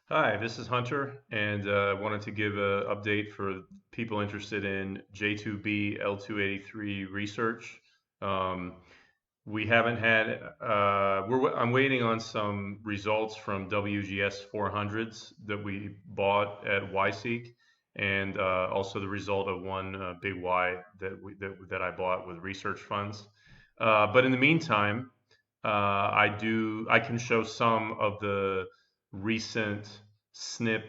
Hi, this is Hunter, and I wanted to give an update for people interested in J2b-L283 research. Um, we haven't had, I'm waiting on some results from WGS 400s that we bought at YSeek, and also the result of one big Y that I bought with research funds. But in the meantime, I can show some of the recent SNP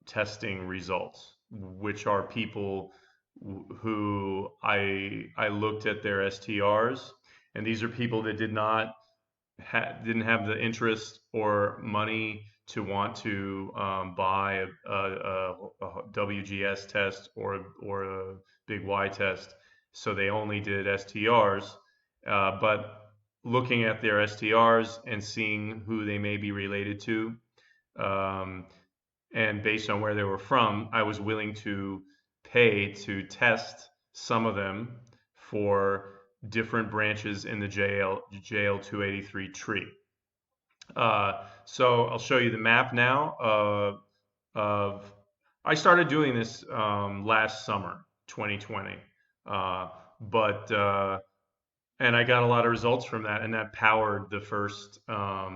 testing results, which are people who I looked at their STRs, and these are people that didn't have the interest or money to want to buy a WGS test or a big Y test, so they only did STRs. But looking at their STRs and seeing who they may be related to, um, and based on where they were from, I was willing to pay to test some of them for different branches in the JL283 tree. So I'll show you the map now of. I started doing this last summer, 2020, uh, but and I got a lot of results from that, and that powered the first uh,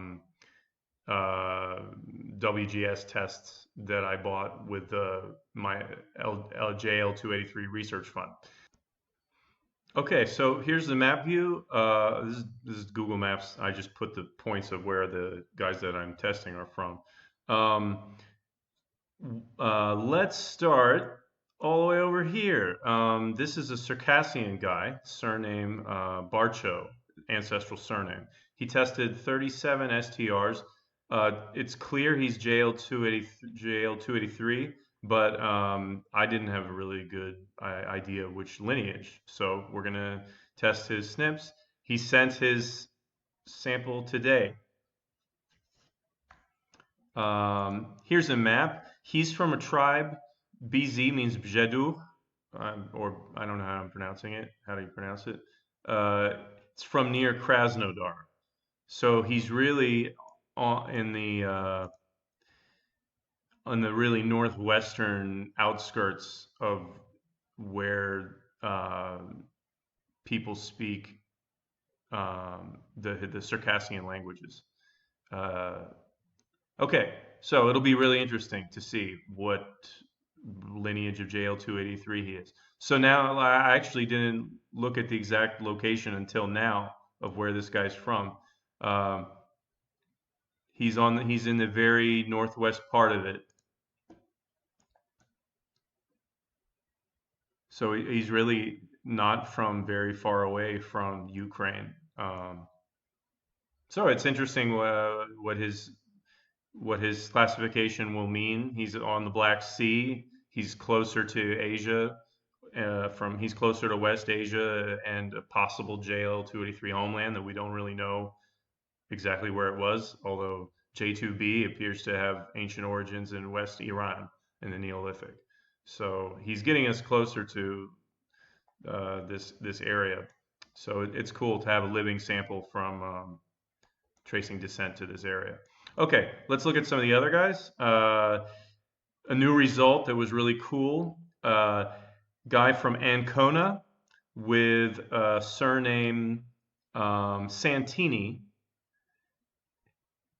WGS tests that I bought with my LJL283 research fund. Okay, so here's the map view. This is Google Maps. I just put the points of where the guys that I'm testing are from. Um, let's start all the way over here. This is a Circassian guy, surname Barcho, ancestral surname. He tested 37 STRs. It's clear he's JL283, but I didn't have a really good idea of which lineage. So we're going to test his SNPs. He sent his sample today. Here's a map. He's from a tribe. BZ means Bjedu, or I don't know how I'm pronouncing it. How do you pronounce it? Uh, it's from near Krasnodar. So he's really on the really northwestern outskirts of where people speak the Circassian languages. Uh, Okay, so it'll be really interesting to see what lineage of JL283 he is. So now I actually didn't look at the exact location until now of where this guy's from. Um, he's in the very northwest part of it, so he's really not from very far away from Ukraine. So it's interesting what his classification will mean. He's on the Black Sea. He's closer to Asia. He's closer to West Asia and a possible JL283 homeland that we don't really know exactly where it was. Although J2b appears to have ancient origins in West Iran in the Neolithic. So he's getting us closer to this area. So it's cool to have a living sample from tracing descent to this area. Okay, let's look at some of the other guys. A new result that was really cool. Guy from Ancona with surname Santini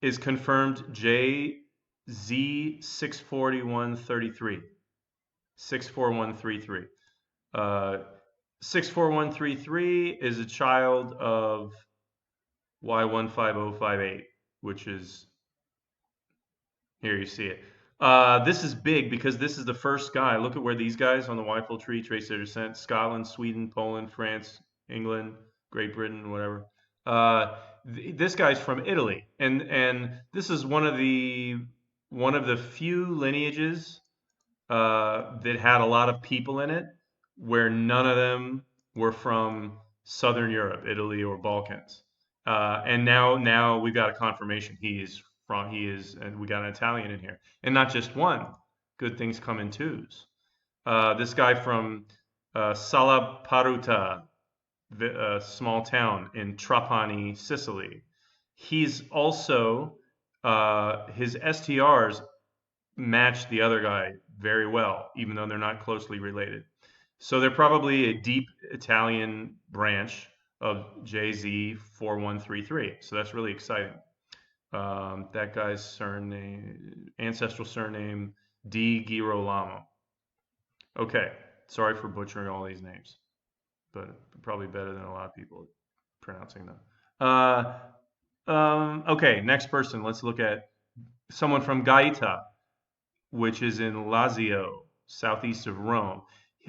is confirmed JZ64133. 64133. 64133 is a child of Y15058, which is here you see it. This is big because this is the first guy. Look at where these guys on the YFull tree trace their descent: Scotland, Sweden, Poland, France, England, Great Britain, whatever. This guy's from Italy, and this is one of the few lineages that had a lot of people in it, where none of them were from Southern Europe, Italy, or Balkans. And now we've got a confirmation and we got an Italian in here, and not just one. Good things come in twos. This guy from Salaparuta, a small town in Trapani, Sicily. He's also his STRs match the other guy very well, even though they're not closely related. So they're probably a deep Italian branch of JZ-4133. So that's really exciting. That guy's surname, ancestral surname, Di Girolamo. Okay, sorry for butchering all these names, but probably better than a lot of people pronouncing them. Okay, next person. Let's look at someone from Gaeta, which is in Lazio, southeast of Rome.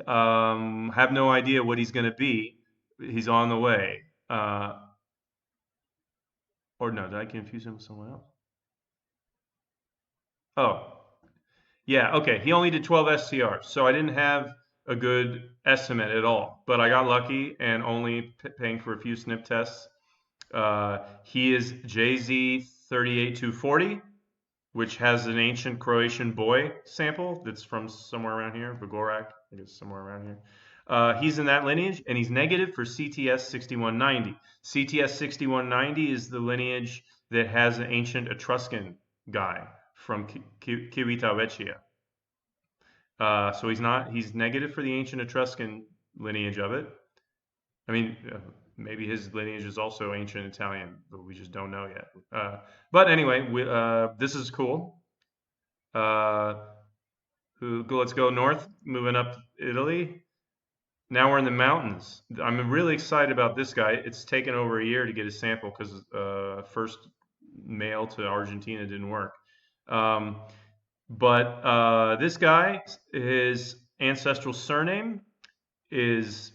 Have no idea what he's going to be. He's on the way. Or no, did I confuse him with someone else? Oh, yeah, okay. He only did 12 SCRs, so I didn't have a good estimate at all. But I got lucky and only paying for a few snip tests. He is JZ-38240, which has an ancient Croatian boy sample that's from somewhere around here, Bagorak, I guess somewhere around here. He's in that lineage, and he's negative for CTS 6190. CTS 6190 is the lineage that has an ancient Etruscan guy from Civitavecchia. So he's negative for the ancient Etruscan lineage of it. I mean, maybe his lineage is also ancient Italian, but we just don't know yet. But anyway, this is cool. Let's go north, moving up Italy. Now we're in the mountains. I'm really excited about this guy. It's taken over a year to get his sample because first mail to Argentina didn't work. But this guy, his ancestral surname is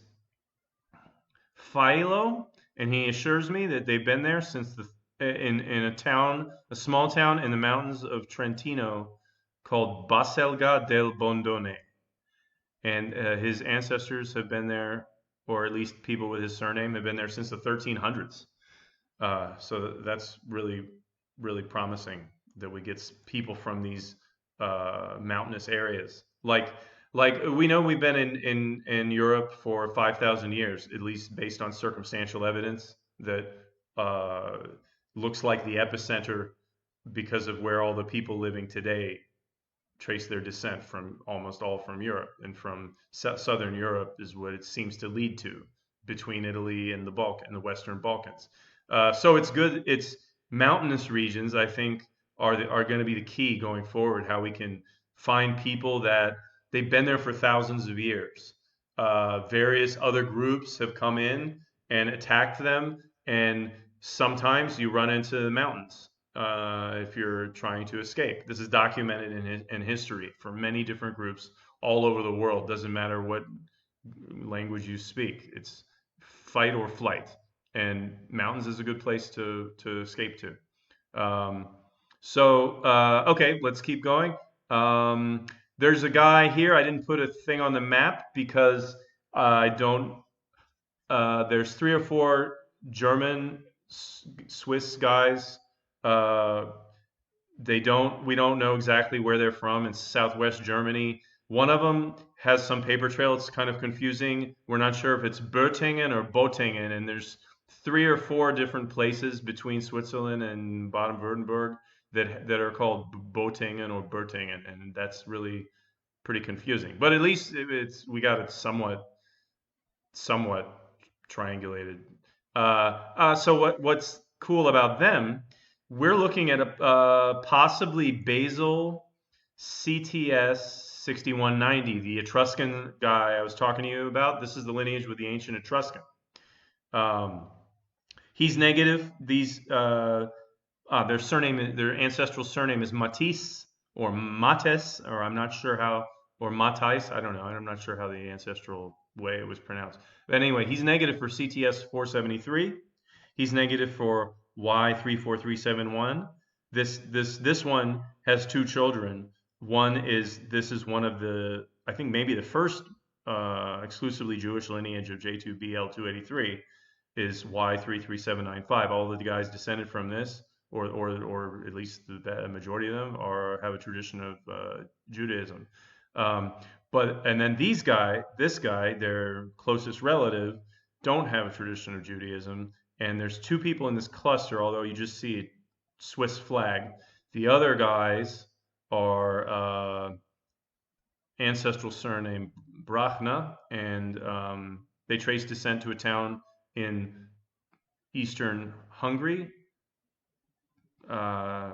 Philo, and he assures me that they've been there since in a small town in the mountains of Trentino called Baselga del Bondone. And his ancestors have been there, or at least people with his surname have been there since the 1300s. So that's really, really promising that we get people from these mountainous areas. Like we know we've been in Europe for 5,000 years, at least based on circumstantial evidence that looks like the epicenter because of where all the people living today trace their descent from, almost all from Europe, and from southern Europe is what it seems to lead to between Italy and the Western Balkans. So it's good. It's mountainous regions, I think, are going to be the key going forward. How we can find people that they've been there for thousands of years. Various other groups have come in and attacked them, and sometimes you run into the mountains if you're trying to escape. This is documented in history for many different groups all over the world. Doesn't matter what language you speak. It's fight or flight, and mountains is a good place to escape to. Okay, let's keep going. There's a guy here. I didn't put a thing on the map because I don't. There's 3 or 4 German, Swiss guys. We don't know exactly where they're from in southwest Germany. One of them has some paper trail. It's kind of confusing. We're not sure if it's Böttingen or Bottingen, and there's 3 or 4 different places between Switzerland and Baden-Württemberg that are called Bottingen or Böttingen, and that's really pretty confusing. But at least we got it somewhat triangulated. So what's cool about them? We're looking at a possibly basal CTS 6190, the Etruscan guy I was talking to you about. This is the lineage with the ancient Etruscan. He's negative. Their ancestral surname is Matisse or Mates, or I'm not sure how, or Matais. I don't know. I'm not sure how the ancestral way it was pronounced. But anyway, he's negative for CTS 473. He's negative for Y34371. This one has 2 children. This is one of the, I think maybe the first exclusively Jewish lineage of J2b-L283 is Y33795. All of the guys descended from this, or at least the majority of them have a tradition of Judaism. And then this guy, their closest relative, don't have a tradition of Judaism. And there's 2 people in this cluster, although you just see a Swiss flag. The other guys are ancestral surname Brachna, and they trace descent to a town in eastern Hungary. I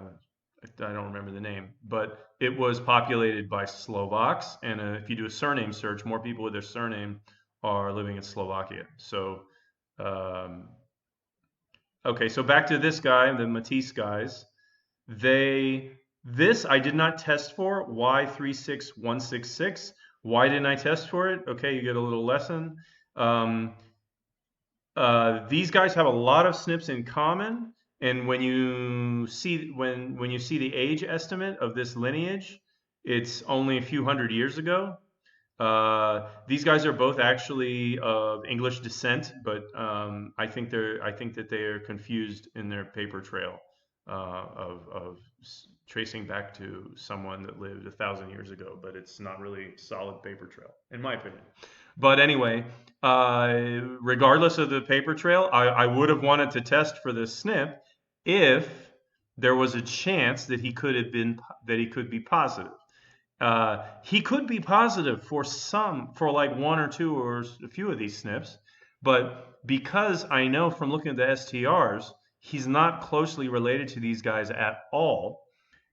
don't remember the name, but it was populated by Slovaks. And if you do a surname search, more people with their surname are living in Slovakia. So, okay, so back to this guy, the Matisse guys. This I did not test for, Y36166. Why didn't I test for it? Okay, you get a little lesson. These guys have a lot of SNPs in common, and when you see the age estimate of this lineage, it's only a few hundred years ago. These guys are both actually of English descent, but I think that they are confused in their paper trail of tracing back to someone that lived 1,000 years ago, but it's not really solid paper trail, in my opinion. But anyway, regardless of the paper trail, I would have wanted to test for this SNP if there was a chance that he could be positive. He could be positive for like one or two or a few of these SNPs, but because I know from looking at the STRs, he's not closely related to these guys at all.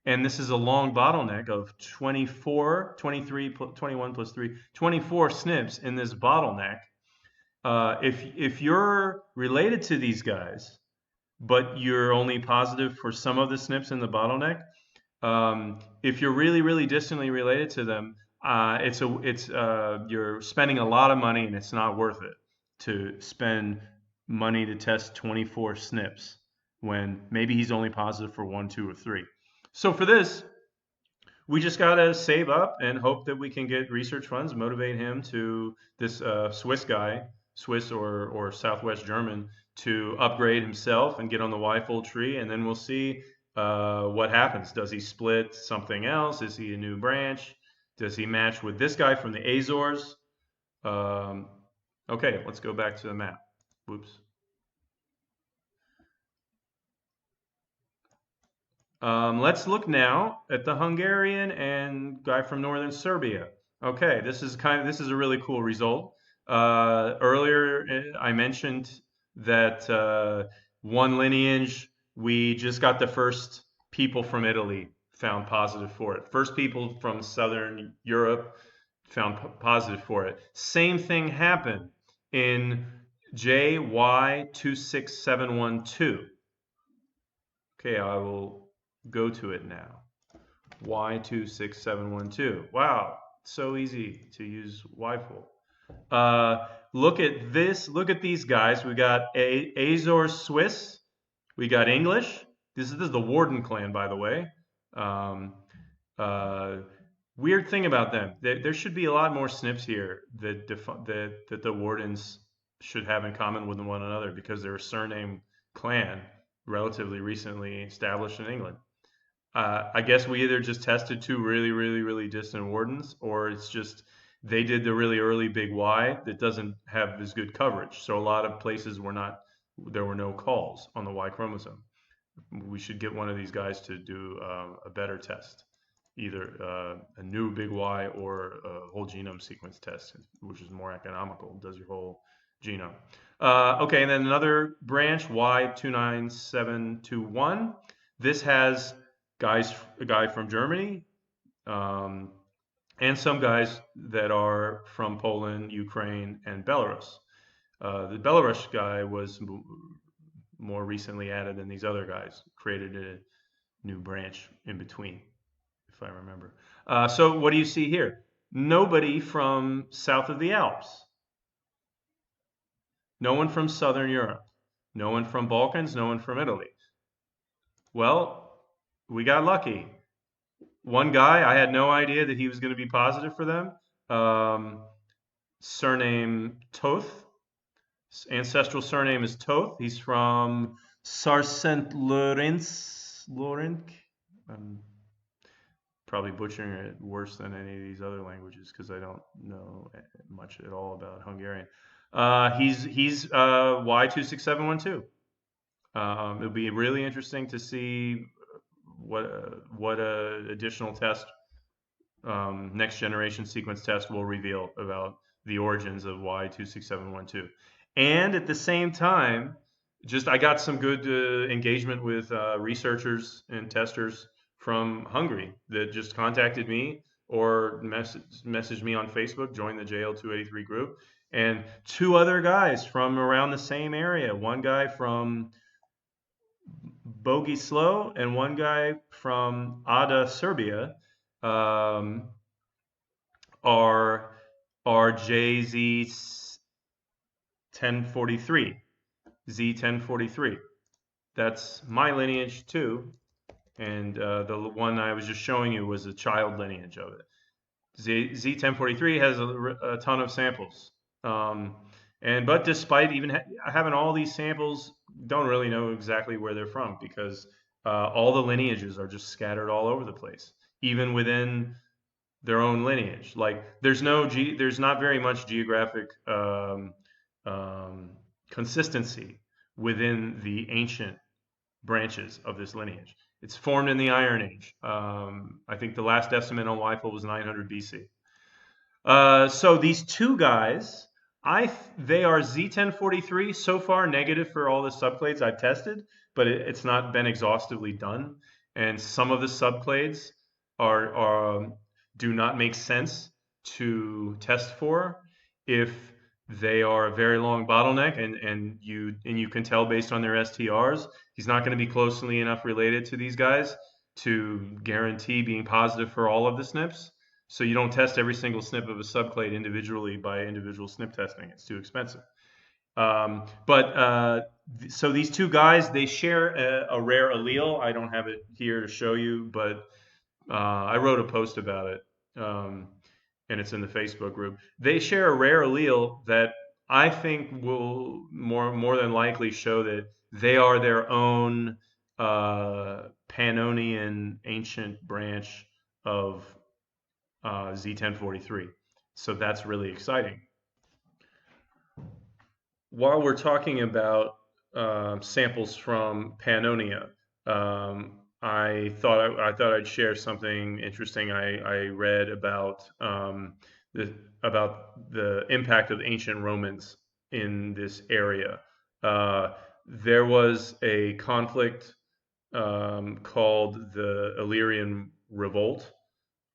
And this is a long bottleneck of 24, 23, 21 plus 3, 24 SNPs in this bottleneck. If you're related to these guys, but you're only positive for some of the SNPs in the bottleneck, if you're really, really distantly related to them, you're spending a lot of money, and it's not worth it to spend money to test 24 SNPs when maybe he's only positive for 1, 2, or 3. So for this, we just got to save up and hope that we can get research funds, motivate him to this Swiss or Southwest German, to upgrade himself and get on the YFull tree, and then we'll see what happens. Does he split something else? Is he a new branch? Does he match with this guy from the Azores? Okay, let's go back to the map. Whoops. Let's look now at the Hungarian and guy from northern Serbia. Okay, this is a really cool result. Earlier I mentioned that one lineage, we just got the first people from Italy found positive for it. First people from Southern Europe found positive for it. Same thing happened in JY26712. Okay, I will go to it now. Y26712. Wow, so easy to use YFull. Look at this. Look at these guys. We got Azores Swiss. We got English. This is the Warden clan, by the way. Weird thing about them. There should be a lot more SNPs here that the Wardens should have in common with one another, because they're a surname clan relatively recently established in England. I guess we either just tested two really, really, really distant Wardens, or it's just they did the really early big Y that doesn't have as good coverage. So a lot of places there were no calls on the Y chromosome. We should get one of these guys to do a better test, either a new big Y or a whole genome sequence test, which is more economical, does your whole genome. Okay, and then another branch, Y29721. This has a guy from Germany, and some guys that are from Poland, Ukraine, and Belarus. The Belarus guy was more recently added than these other guys, created a new branch in between, if I remember. So what do you see here? Nobody from south of the Alps. No one from Southern Europe. No one from Balkans. No one from Italy. Well, we got lucky. One guy, I had no idea that he was going to be positive for them. Surname Toth. Ancestral surname is Toth. He's from Sarcent-Laurenc. I'm probably butchering it worse than any of these other languages, because I don't know much at all about Hungarian. He's Y26712. It'll be really interesting to see what additional test, next generation sequence test will reveal about the origins of Y26712. And at the same time, just I got some good engagement with researchers and testers from Hungary that just contacted me or messaged me on Facebook, joined the JL283 group, and two other guys from around the same area. One guy from Bogislo and one guy from Ada, Serbia, um, are JZ 1043, Z 1043. That's my lineage too, and the one I was just showing you was a child lineage of it. Z 1043 has a ton of samples, but despite even having all these samples, don't really know exactly where they're from because all the lineages are just scattered all over the place, even within their own lineage. Like there's not very much geographic um, consistency within the ancient branches of this lineage. It's formed in the Iron Age. I think the last estimate on YFull was 900 BC. So these two guys, they are Z1043 so far negative for all the subclades I've tested, but it's not been exhaustively done. And some of the subclades are do not make sense to test for if they are a very long bottleneck, and you can tell based on their STRs, he's not going to be closely enough related to these guys to guarantee being positive for all of the SNPs. So you don't test every single SNP of a subclade individually by individual SNP testing. It's too expensive. So these two guys, they share a rare allele. I don't have it here to show you, but I wrote a post about it, and it's in the Facebook group. They share a rare allele that I think will more than likely show that they are their own Pannonian ancient branch of Z1043. So that's really exciting. While we're talking about samples from Pannonia, I thought I'd share something interesting I read the about the impact of ancient Romans in this area. There was a conflict called the Illyrian Revolt,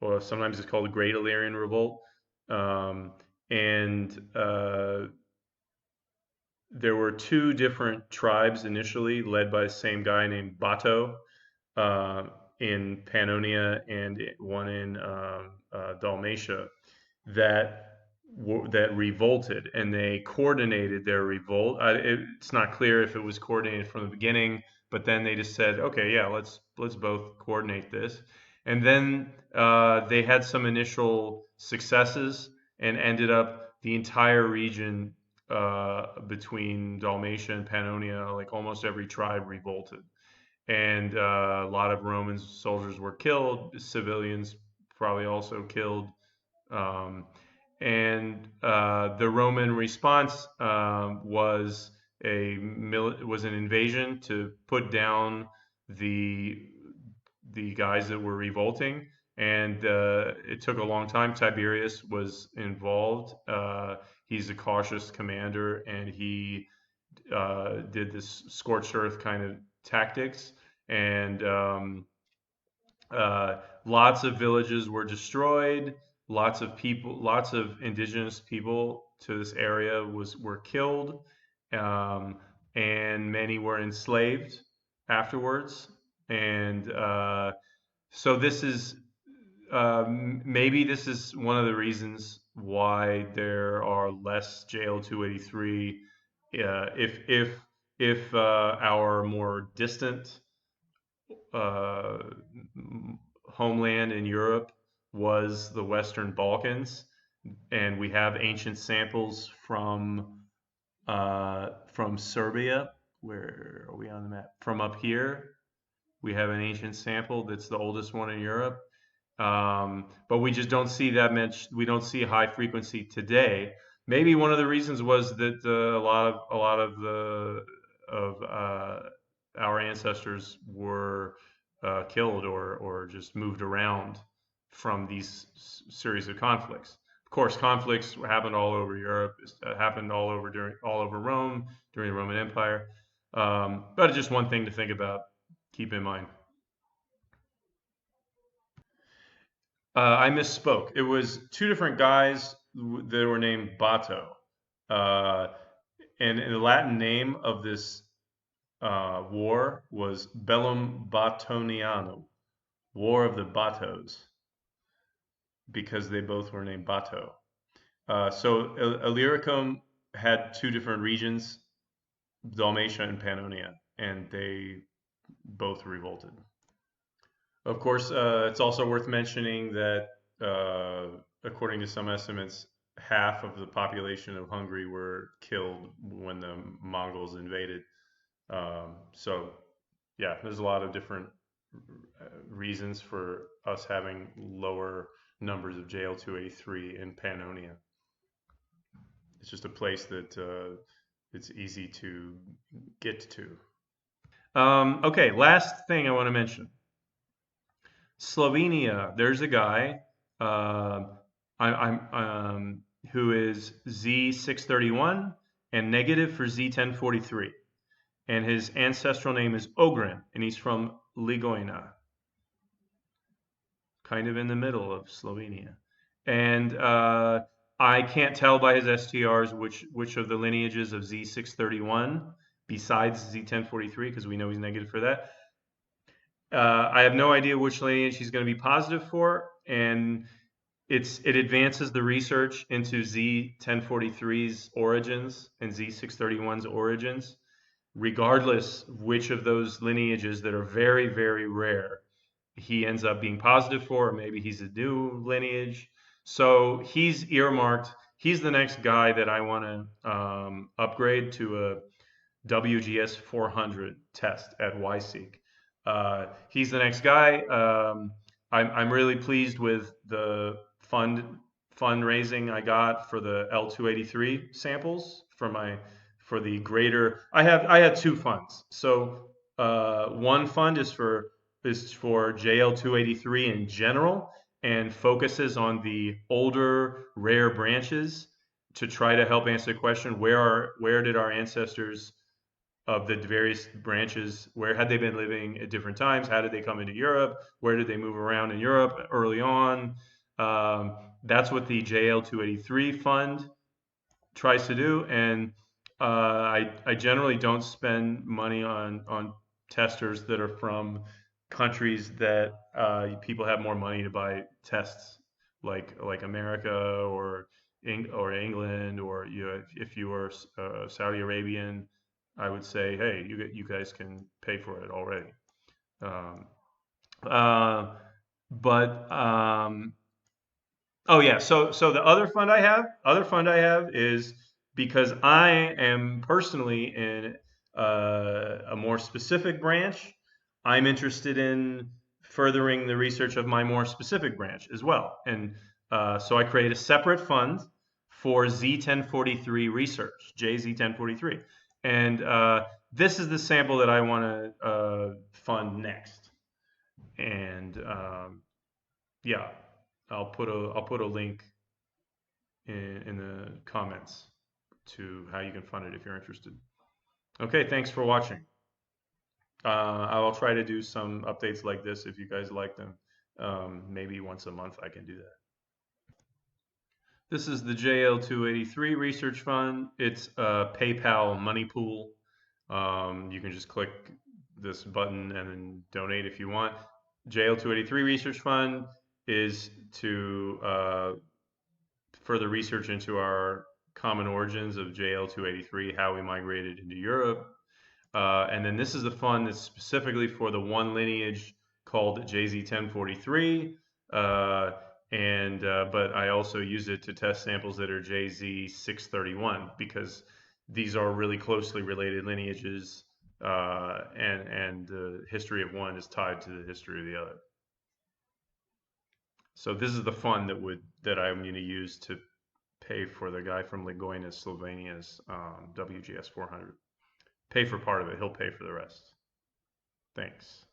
or sometimes it's called the Great Illyrian Revolt. Um, and There were two different tribes initially, led by the same guy named Bato uh, in Pannonia and one in Dalmatia, that that revolted, and they coordinated their revolt. It's not clear if it was coordinated from the beginning, but then they just said, okay, yeah, let's both coordinate this. And then they had some initial successes and ended up the entire region between Dalmatia and Pannonia, like almost every tribe revolted, and a lot of Roman soldiers were killed, civilians probably also killed. Um, the Roman response was an invasion to put down the guys that were revolting, and it took a long time. Tiberius was involved. He's a cautious commander, and he did this scorched earth kind of tactics, and lots of villages were destroyed. Lots of indigenous people to this area were killed, um, and many were enslaved afterwards. And so this is maybe this is one of the reasons why there are less JL283. If our more distant uh, homeland in Europe was the Western Balkans, and we have ancient samples from Serbia. Where are we on the map? From up here, we have an ancient sample that's the oldest one in Europe. But we just don't see that much. We don't see high frequency today. Maybe one of the reasons was that a lot of our ancestors were killed or just moved around from these series of conflicts. Of course, conflicts happened all over Europe, happened all over Rome during the Roman Empire. But it's just one thing to think about, keep in mind. I misspoke. It was two different guys that were named Bato. Uh, and the Latin name of this war was Bellum Batonianum, War of the Batos, because they both were named Bato. So Illyricum had two different regions, Dalmatia and Pannonia, and they both revolted. Of course, it's also worth mentioning that, according to some estimates, half of the population of Hungary were killed when the Mongols invaded. So, yeah, there's a lot of different reasons for us having lower numbers of JL283 in Pannonia. It's just a place that it's easy to get to. Okay, last thing I want to mention. Slovenia, there's a guy who is Z631 and negative for Z1043. And his ancestral name is Ogrin, and he's from Ligoina, kind of in the middle of Slovenia. And I can't tell by his STRs which of the lineages of Z631 besides Z1043, because we know he's negative for that. I have no idea which lineage he's going to be positive for, and it advances the research into Z1043's origins and Z631's origins, regardless which of those lineages that are very, very rare he ends up being positive for, or maybe he's a new lineage. So he's earmarked. He's the next guy that I want to upgrade to a WGS 400 test at YSeek. He's the next guy. I'm really pleased with the fundraising I got for the L283 samples for the greater. I had two funds. So one fund is for JL283 in general and focuses on the older rare branches to try to help answer the question, where did our ancestors of the various branches, where had they been living at different times, how did they come into Europe, where did they move around in Europe early on. That's what the JL283 fund tries to do. And I generally don't spend money on testers that are from countries that people have more money to buy tests, like America or England, or if you were Saudi Arabian, I would say, hey, you guys can pay for it already. Um, uh, but Oh yeah, so the other fund I have is because I am personally in a more specific branch. I'm interested in furthering the research of my more specific branch as well, and so I create a separate fund for Z1043 research, JZ1043, and this is the sample that I want to fund next, and yeah, I'll put a link in the comments to how you can fund it if you're interested. Okay, thanks for watching. I will try to do some updates like this if you guys like them. Maybe once a month I can do that. This is the JL283 Research Fund. It's a PayPal money pool. You can just click this button and then donate if you want. JL283 Research Fund is to further research into our common origins of JL283, how we migrated into Europe. And then this is the fund that's specifically for the one lineage called JZ1043. But I also use it to test samples that are JZ631 because these are really closely related lineages, and the history of one is tied to the history of the other. So this is the fund that I'm going to use to pay for the guy from Ligoina, Slovenia's WGS 400. Pay for part of it. He'll pay for the rest. Thanks.